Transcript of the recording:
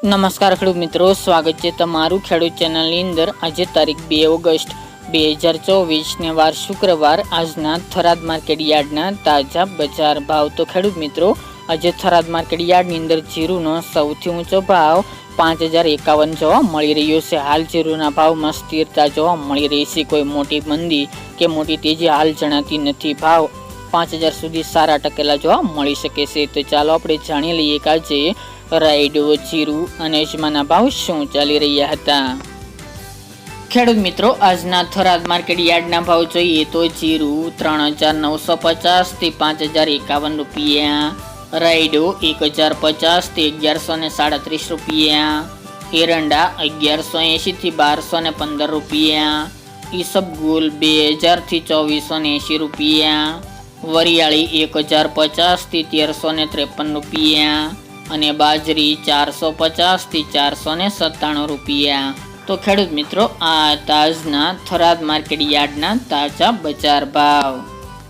નમસ્કાર ખેડૂત મિત્રો, સ્વાગત છે તમારું ખેડૂત ચેનલની અંદર। આજે તારીખ 2 ઓગસ્ટ 2024 ને વાર શુક્રવાર। આજના થરાદ માર્કેટ યાર્ડના તાજા બજાર ભાવ। તો ખેડૂત મિત્રો, આજે થરાદ માર્કેટ યાર્ડની અંદર જીરુનો સૌથી ઊંચો ભાવ 5051 જોવા મળી રહ્યો છે। હાલ જીરુના ભાવમાં સ્થિરતા જોવા મળી રહી છે। કોઈ મોટી મંદી કે મોટી તેજી હાલ જણાતી નથી। ભાવ 5000 સુધી સારા ટકેલા જોવા મળી શકે છે। તો ચાલો આપણે જાણી લઈએ કે આજે રાયડો, જીરું અને અજમાના ભાવ શું ચાલી રહ્યા હતા। ખેડૂત મિત્રો, આજના થરાદ માર્કેટ યાર્ડના ભાવ જોઈએ તો જીરું 3950 થી 5051 રૂપિયા, રાયડો 1050 થી 1137 રૂપિયા, એરંડા 1180 થી 1215 રૂપિયા, ઈસબગુલ 2000 થી 2480 રૂપિયા, વરિયાળી 1050 થી 1353 રૂપિયા અને બાજરી 450 થી 497 રૂપિયા। તો ખેડૂત મિત્રો, આ તાજના થરાદ માર્કેટ યાર્ડના તાજા બજાર ભાવ।